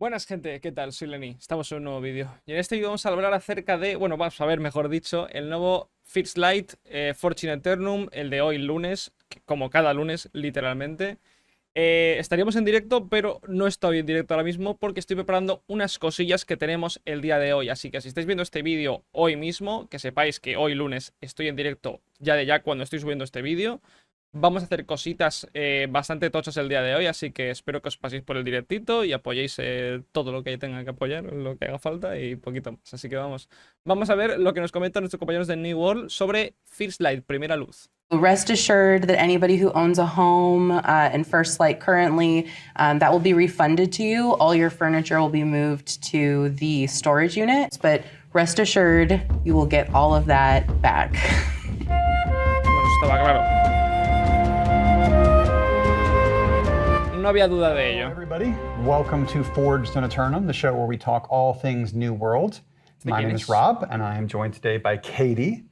Buenas gente, ¿qué tal? Soy Lenny, estamos en un nuevo vídeo. Y en este vídeo vamos a hablar acerca de, bueno, vamos a ver, mejor dicho, el nuevo First Light Fortune Eternum, el de hoy lunes, como cada lunes, literalmente. Estaríamos en directo, pero no estoy en directo ahora mismo porque estoy preparando unas cosillas que tenemos el día de hoy. Así que si estáis viendo este vídeo hoy mismo, que sepáis que hoy lunes estoy en directo ya de ya cuando estoy subiendo este vídeo. Vamos a hacer cositas bastante tochas el día de hoy, así que espero que os paséis por el directito y apoyéis todo lo que tenga que apoyar, lo que haga falta y poquito más. Así que vamos a ver lo que nos comentan nuestros compañeros de New World sobre First Light, primera luz. Rest assured that anybody who owns a home in First Light currently, that will be refunded to you. All your furniture will be moved to the storage unit, but rest assured you will get all of that back. Bueno, estaba claro. No había duda de ello. Hello, everybody. Welcome to Forged in Eternum, the show where we talk all things New World. My name is Rob, and I am joined today by Katie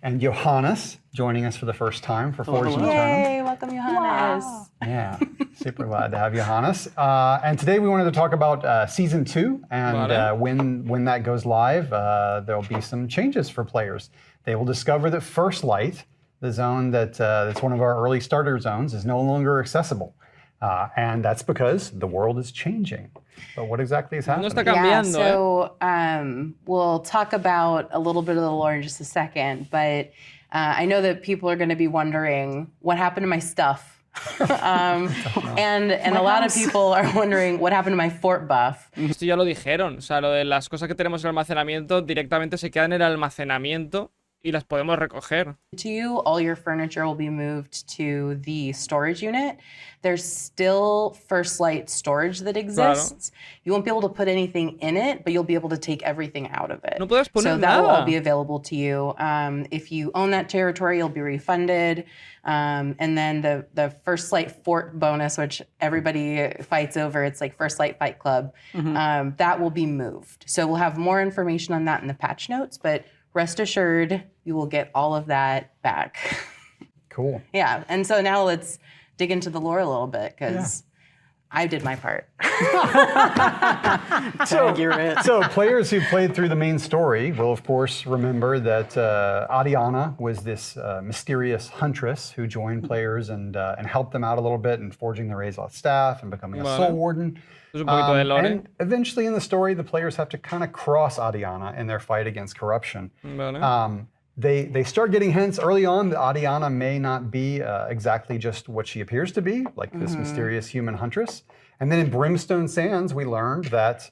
and Johannes, joining us for the first time for Forged in Eternum. Yay, welcome Johannes. Wow. Yeah, super glad to have Johannes. And today we wanted to talk about Season 2, and when that goes live, there'll be some changes for players. They will discover that First Light, the zone that's one of our early starter zones, is no longer accessible. And that's because the world is changing. But what exactly is happening? No está cambiando, we'll talk about a little bit of the lore in just a second, but I know that people are going to be wondering what happened to my stuff. And a lot of people are wondering what happened to my fort buff. Esto ya lo dijeron, o sea, lo de las cosas que tenemos en el almacenamiento directamente se quedan en el almacenamiento y las podemos recoger. To you, all your furniture will be moved to the storage unit. There's still First Light storage that exists. Claro. You won't be able to put anything in it, but you'll be able to take everything out of it. No puedes poner so nada. That will all be available to you. If you own that territory, you'll be refunded. And then the First Light fort bonus, which everybody fights over, it's like First Light Fight Club, that will be moved. So we'll have more information on that in the patch notes, but rest assured, you will get all of that back. Cool. Yeah, and so now let's dig into the lore a little bit, because I did my part. So players who played through the main story will, of course, remember that Adiana was this mysterious huntress who joined players and helped them out a little bit in forging the Razor staff and becoming a soul warden. And eventually in the story, the players have to kind of cross Adiana in their fight against corruption. They start getting hints early on that Adiana may not be exactly just what she appears to be, like this mysterious human huntress. And then in Brimstone Sands, we learned that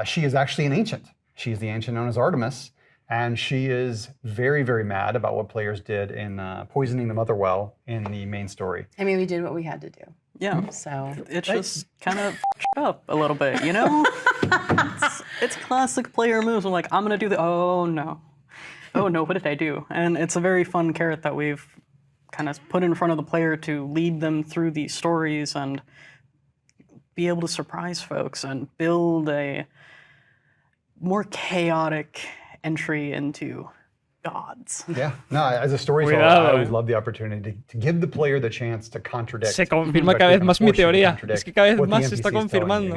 she is actually an ancient. She's the ancient known as Artemis. And she is very, very mad about what players did in poisoning the Mother Well in the main story. I mean, we did what we had to do. Yeah, so it's just kind of up a little bit, you know? it's classic player moves. I'm like, I'm going to do the, oh no, what did I do? And it's a very fun carrot that we've kind of put in front of the player to lead them through these stories and be able to surprise folks and build a more chaotic entry into gods. Yeah, no, as a storyteller, I always love the opportunity to give the player the chance to contradict. Se confirma cada vez más mi teoría. Es que cada vez más se está confirmando.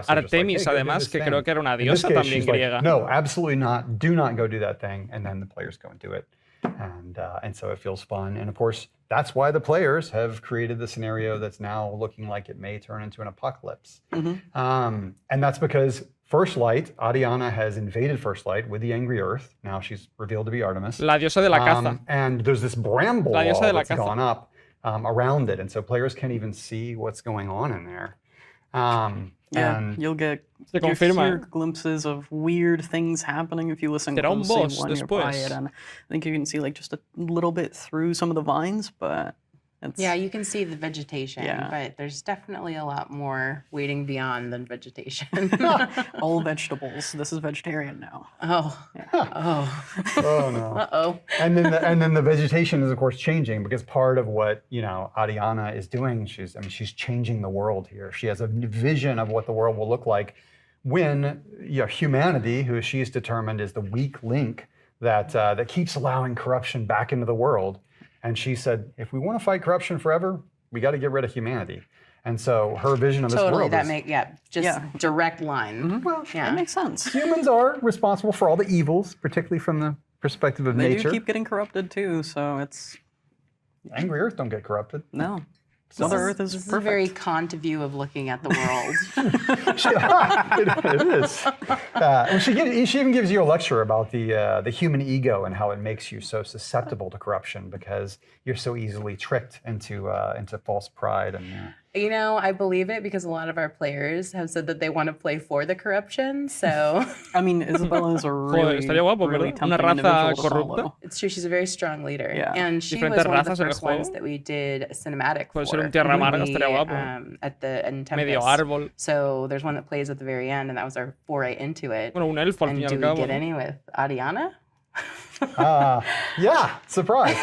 Artemis, además, que creo que era una diosa también griega. No, absolutely not. Do not go do that thing. And then the players go and do it. And so it feels fun. And of course, that's why the players have created the scenario that's now looking like it may turn into an apocalypse. And that's because First Light, Adiana has invaded First Light with the Angry Earth. Now she's revealed to be Artemis. La diosa de la caza. And there's this bramble wall that's gone up around it. And so players can't even see what's going on in there. And you'll get hear glimpses of weird things happening if you listen closely when you're by it. And I think you can see like just a little bit through some of the vines, but yeah, you can see the vegetation, but there's definitely a lot more waiting beyond than vegetation. All vegetables. This is vegetarian now. Oh. Yeah. Oh no. Uh-oh. And then the vegetation is of course changing because part of what, you know, Adiana is doing, she's changing the world here. She has a vision of what the world will look like when humanity, who she's determined is the weak link that keeps allowing corruption back into the world. And she said, if we want to fight corruption forever, we got to get rid of humanity. And so her vision of this Totally, world that is just direct line. well, Yeah. That makes sense. humans are responsible for all the evils, particularly from the perspective of They nature. do keep getting corrupted too, so it's Angry Earth don't get corrupted. no. Mother Earth is This is a perfect. very Kant view of looking at the world. It is. And she even gives you a lecture about the human ego and how it makes you so susceptible to corruption because you're so easily tricked into false pride and. You know, I believe it because a lot of our players have said that they want to play for the corruption. So I mean, Isabella is a really, estaría guapo, really ¿verdad? Una tempting raza individual to corrupta. follow. it's true. She's a very strong leader. Yeah. And she Diferentes was one of the razas en el first ones juego. that we did a cinematic for. Puede ser un Tierra Amarga, when estaría we, guapo. in Tempest. Medio árbol. So there's one that plays at the very end, and that was our foray into it. Bueno, un elfo al And fin y do al we cabo. get any with Adiana? Yeah, surprise.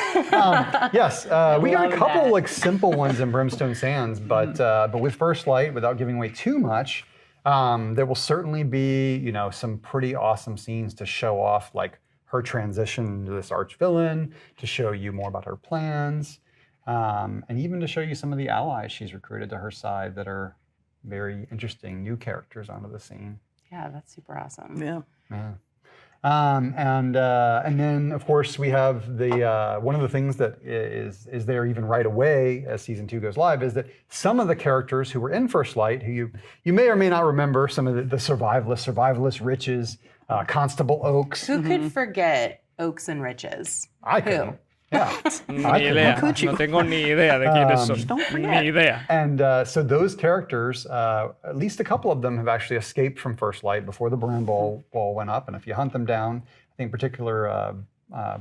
Yes, we got a Love couple that. like simple ones in Brimstone Sands, but with First Light, without giving away too much, there will certainly be some pretty awesome scenes to show off like her transition to this arch villain, to show you more about her plans, and even to show you some of the allies she's recruited to her side that are very interesting new characters onto the scene. Yeah, that's super awesome. Yeah. Yeah. And then of course we have the one of the things that is there even right away as season 2 goes live is that some of the characters who were in First Light, who you may or may not remember, some of the survivalist Riches, Constable Oaks. Who could forget Oaks and Riches? I Who? could. Yeah. Ni I could. idea. could you? No tengo ni idea de quiénes son. Don't forget. Ni idea. And so those characters, at least a couple of them have actually escaped from First Light before the Bramble wall went up. And if you hunt them down, I think in particular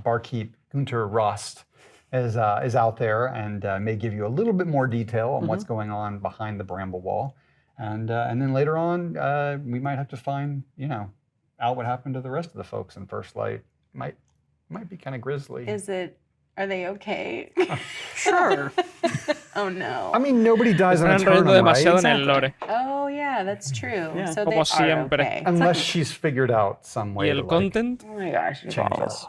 barkeep Gunter Rost is out there and may give you a little bit more detail on what's going on behind the Bramble wall. And then later on, we might have to find, out what happened to the rest of the folks in First Light. Might be kind of grisly. Are they okay? Sure. Oh no. I mean, nobody dies on Están a turn, enredando demasiado right? en el lore. Oh yeah, that's true. Yeah. So Como they are siempre. okay. Unless she's figured out some way Y to el like, content, Oh my gosh. change this.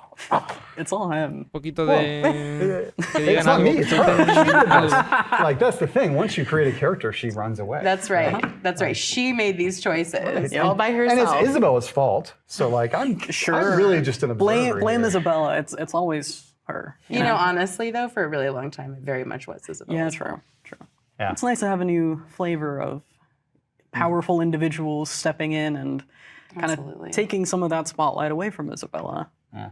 It's all him. un poquito de... que It's digan not algo. me, it's her. She did this. Like, that's the thing. Once you create a character, she runs away. That's right. That's right. She made these choices Yeah. all by and herself. it's Isabella's fault. So, like, I'm really just an observer Blame here. Isabella. It's always her. You know, honestly though, for a really long time, it very much was Isabel. Yeah, true. Yeah. It's nice to have a new flavor of powerful individuals stepping in and kind Absolutely. of taking some of that spotlight away from Isabella. Yeah.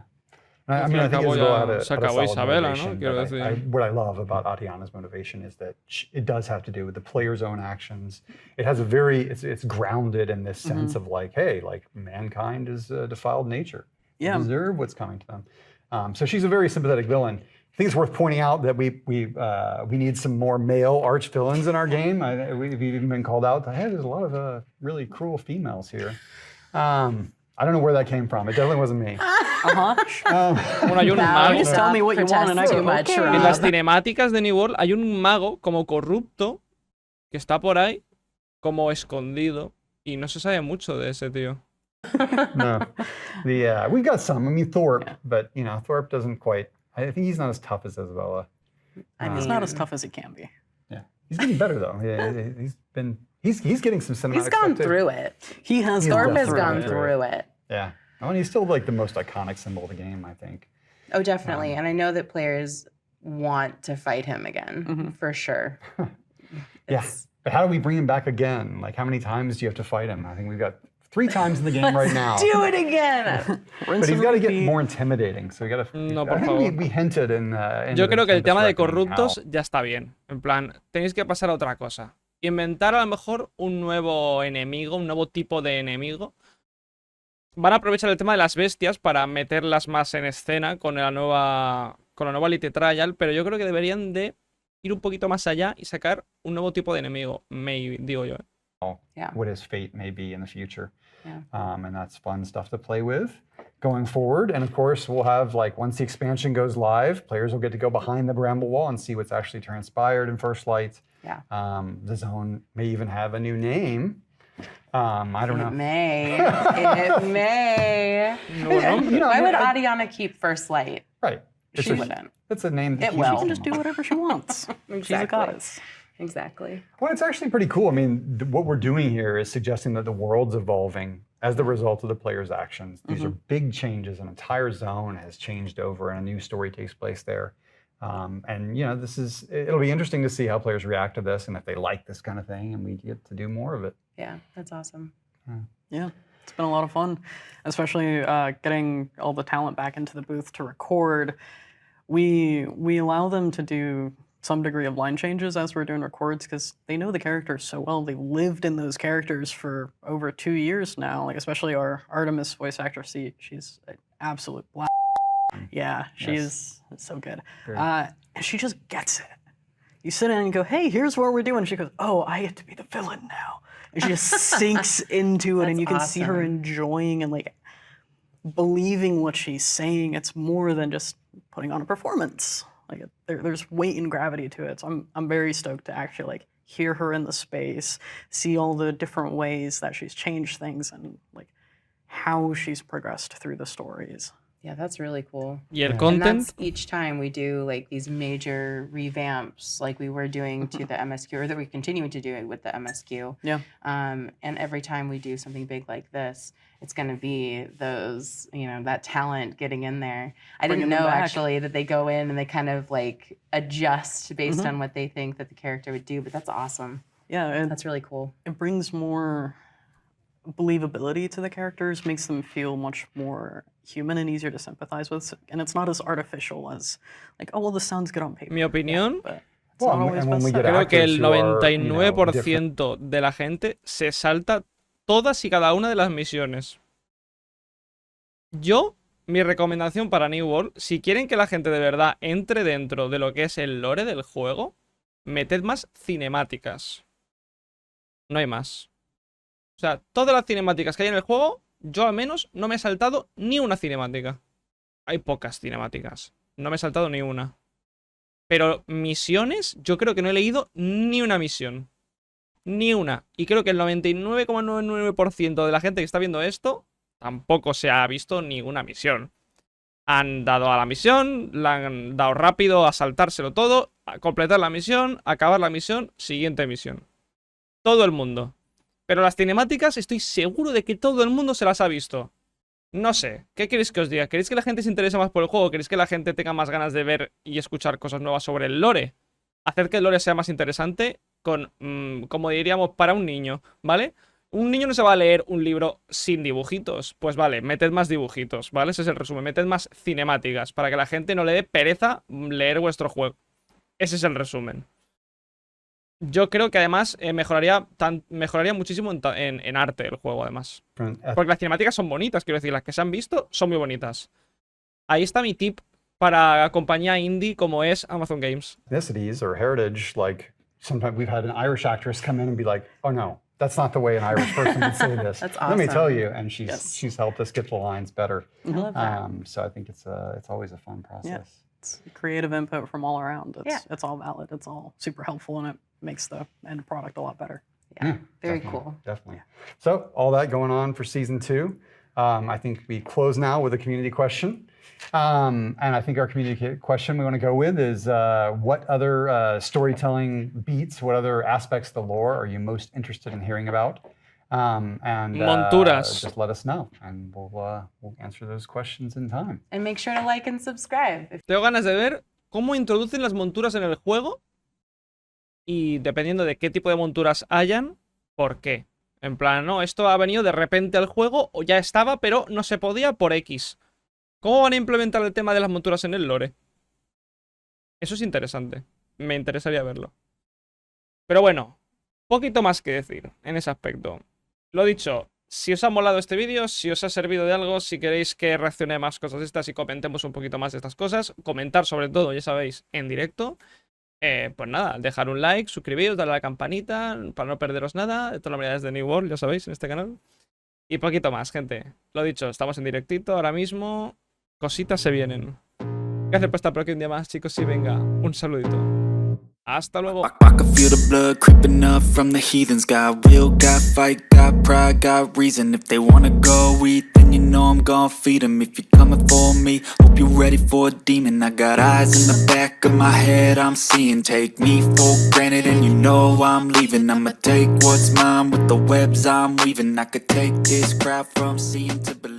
I mean, I think Acabo Isabella ya had se a acabó solid Isabela, ¿no? motivation, Quiero but decir. what I love about Atiana's motivation is that it does have to do with the player's own actions. It has it's grounded in this sense of like, hey, like mankind is defiled nature. They Yeah. deserve what's coming to them. So she's a very sympathetic villain. I think it's worth pointing out that we need some more male arch villains in our game. We've even been called out. Hey, there's a lot of really cruel females here. I don't know where that came from. It definitely wasn't me. Bueno, hay un Now mago. you Just tell me what you want and I protest go, too much, okay. Rob. En las cinemáticas de New World hay un mago como corrupto que está por ahí, como escondido, y no se sabe mucho de ese tío. No, we've got some. I mean, Thorpe, but Thorpe doesn't quite. I think he's not as tough as Isabella. I mean, It's not as tough as it can be. Yeah, he's getting better though. He's getting some cinematic. he's gone stuff, too. through it. He has He's gone Thorpe has through gone it. through it. Yeah, I mean, he's still like the most iconic symbol of the game, I think. Oh, definitely. And I know that players want to fight him again, for sure. Yeah, but how do we bring him back again? Like, how many times do you have to fight him? I think we've got 3 times in the game right now. Do it again. But he's got to get more intimidating. So we got to. No, I por think favor. we hinted in. Yo creo que el tema de Reckoning corruptos how- ya está bien. En plan, tenéis que pasar a otra cosa. Inventar a lo mejor un nuevo enemigo, un nuevo tipo de enemigo. Van a aprovechar el tema de las bestias para meterlas más en escena con la nueva Elite Trial, pero yo creo que deberían de ir un poquito más allá y sacar un nuevo tipo de enemigo, digo yo. Yeah. What his fate may be in the future. Yeah. And that's fun stuff to play with going forward. And of course, we'll have, like, once the expansion goes live, players will get to go behind the Bramble Wall and see what's actually transpired in First Light. Yeah. The zone may even have a new name. I don't It know. may. It may. Why would Adiana keep First Light? Right. She wouldn't. It's a name that It keeps will. you She can just do whatever she wants. She's a Exactly. goddess. Exactly. Well, it's actually pretty cool. I mean, what we're doing here is suggesting that the world's evolving as the result of the player's actions. These are big changes. An entire zone has changed over, and a new story takes place there. And you know, it'll be interesting to see how players react to this, and if they like this kind of thing, and we get to do more of it. Yeah, that's awesome. Yeah, it's been a lot of fun, especially getting all the talent back into the booth to record. We allow them to do some degree of line changes as we're doing records because they know the characters so well. They've lived in those characters for over 2 years now. Like especially our Artemis voice actor, she's an absolute blast. Yeah, she is so good. And she just gets it. You sit in and go, hey, here's what we're doing. She goes, oh, I get to be the villain now. And she just sinks into it, and you can see her enjoying and like believing what she's saying. It's more than just putting on a performance. Like there's weight and gravity to it. So I'm very stoked to actually like hear her in the space, see all the different ways that she's changed things and like how she's progressed through the stories. Yeah, that's really cool. Y el And content. that's each time we do like these major revamps, like we were doing to the MSQ, or that we're continuing to do it with the MSQ. Yeah. And every time we do something big like this, it's going to be those, you know, that talent getting in there. I Bringing didn't them know back. actually that they go in and they kind of like adjust based on what they think that the character would do, but that's awesome. Yeah, That's really cool. it brings more believability to the characters, makes them feel much more human and easier to sympathize with, and it's not as artificial as like, oh well, this sounds good on paper. Mi opinión, But it's Well, not and always when we best get said. creo que actors el who are, you know, 99% de la gente se salta todas y cada una de las misiones. Mi recomendación para New World, si quieren que la gente de verdad entre dentro de lo que es el lore del juego, meted más cinemáticas. No hay más. O sea, todas las cinemáticas que hay en el juego, yo al menos no me he saltado ni una cinemática. Hay pocas cinemáticas. No me he saltado ni una. Pero misiones, yo creo que no he leído ni una misión. Ni una. Y creo que el 99,99% de la gente que está viendo esto tampoco se ha visto ninguna misión. Han dado a la misión, la han dado rápido a saltárselo todo, a completar la misión, acabar la misión, siguiente misión. Todo el mundo. Pero las cinemáticas estoy seguro de que todo el mundo se las ha visto. No sé, ¿qué queréis que os diga? ¿Queréis que la gente se interese más por el juego? ¿Queréis que la gente tenga más ganas de ver y escuchar cosas nuevas sobre el lore? Hacer que el lore sea más interesante con, como diríamos, para un niño, ¿vale? Un niño no se va a leer un libro sin dibujitos. Pues vale, meted más dibujitos, ¿vale? Ese es el resumen. Meted más cinemáticas para que la gente no le dé pereza leer vuestro juego. Ese es el resumen. Yo creo que además mejoraría muchísimo en arte el juego, además. Porque las cinemáticas son bonitas, quiero decir, las que se han visto son muy bonitas. Ahí está mi tip para compañía indie como es Amazon Games. Ethnicities or heritage, like sometimes we've had an Irish actress come in and be like, oh no, that's not the way an Irish person would say this. That's Let me awesome. tell you, and she's helped us get the lines better. I love that. So I think it's always a fun process. It's creative input from all around. It's all valid. It's all super helpful, and it makes the end product a lot better. Yeah, very Definitely, cool. Definitely. So all that going on for season 2. I think we close now with a community question. And I think our community question we want to go with is what other storytelling beats, what other aspects of the lore are you most interested in hearing about? And Monturas. just let us know, and we'll answer those questions in time. And make sure to like and subscribe. Tengo ganas de ver cómo introducen las monturas en el juego y dependiendo de qué tipo de monturas hayan, ¿por qué? En plan, no, esto ha venido de repente al juego o ya estaba, pero no se podía por X. ¿Cómo van a implementar el tema de las monturas en el lore? Eso es interesante. Me interesaría verlo. Pero bueno, poquito más que decir en ese aspecto. Lo dicho, si os ha molado este vídeo, si os ha servido de algo, si queréis que reaccione a más cosas de estas y comentemos un poquito más de estas cosas, comentar sobre todo, ya sabéis, en directo. Pues nada, dejar un like, suscribiros, darle a la campanita para no perderos nada de todas las novedades de New World, ya sabéis, en este canal. Y poquito más, gente. Lo dicho, estamos en directito ahora mismo. Cositas se vienen. Gracias por estar por aquí un día más, chicos, y venga, un saludito. Hasta luego. I can feel the blood creeping up from the heathens. Got will, got fight, got pride, got reason. If they wanna go eat, then you know I'm gon' feed them. If you're coming for me, hope you're ready for a demon. I got eyes in the back of my head, I'm seeing. Take me for granted and you know I'm leaving. I'ma take what's mine with the webs I'm weaving. I could take this crowd from seeing to believing.